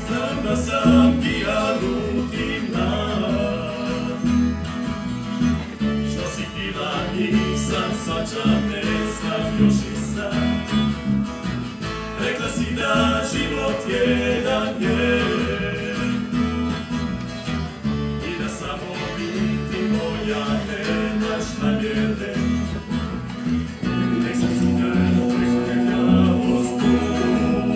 Znam da sam pijan lutim dan, što si htila nisam, svačam, ne znam, još i znam. Rekla si da život jedan je i da samo biti moja nemaš namjere. Nek sam sutra prekonja usput,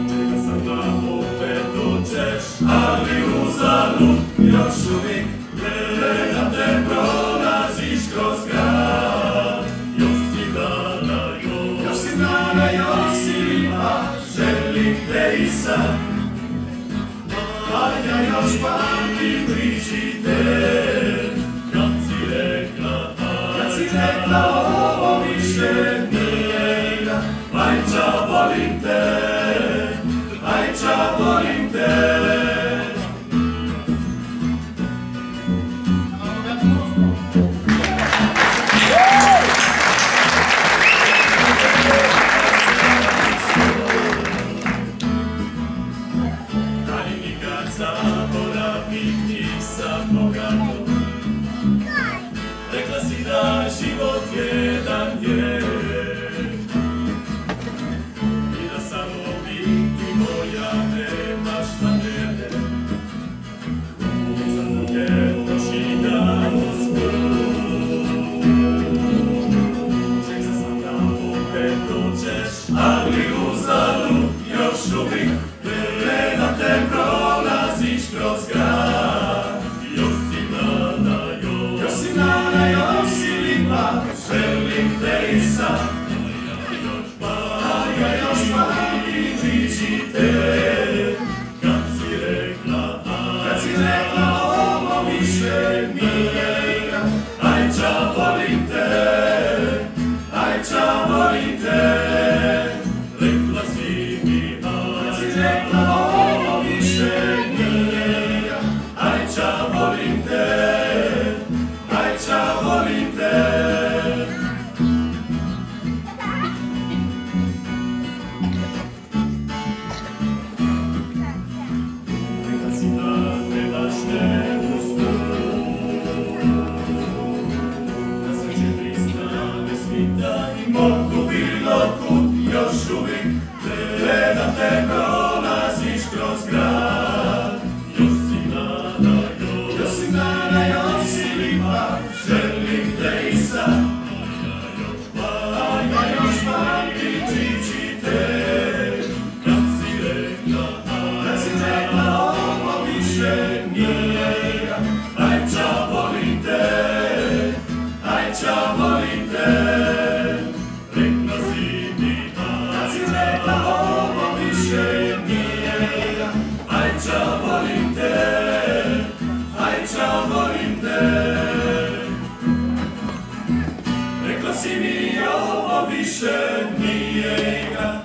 čeka sam da opet dođeš, ali uzalud još uvijek gledam te, prolaziš kroz grad. Želim te i sad, a ja još pamtim priči te. Kad si rekla ovo više nije igra, Ajča volim te, Ajča volim te. Zaboravit nisam mogao, rekla si da život jedan je i da samo biti moja nemaš namjere. Za druge oči da usput, čeka sam da opet dođeš, ali uzalud još uvijek gledam te, prolaziš kroz grad. Još si mlada, još si lipa, želim te i sad, a ja još pamtim priči te. Kad si rekla ovo više nije igra, Ajča volim te, Ajča volim te. Rekla si mi, kad si rekla ovo više nije igra, Ajča volim te, Ajča volim te. Rekla si da trebaš me usput, da sve će pristane svita i mogu bilo kud. Još uvijek gledam te, prolaziš kroz grad. Još si mlada, još si lipa, želim te i sad, a ja još pamtim priči te. Kad si rekla ovo više nije igra, Ajča volim te, Ajča volim te. Rekla si mi, kad si rekla ovo više nije igra, Ajča volim te, Ajča volim te. Rekla si mi ovo više nije igra,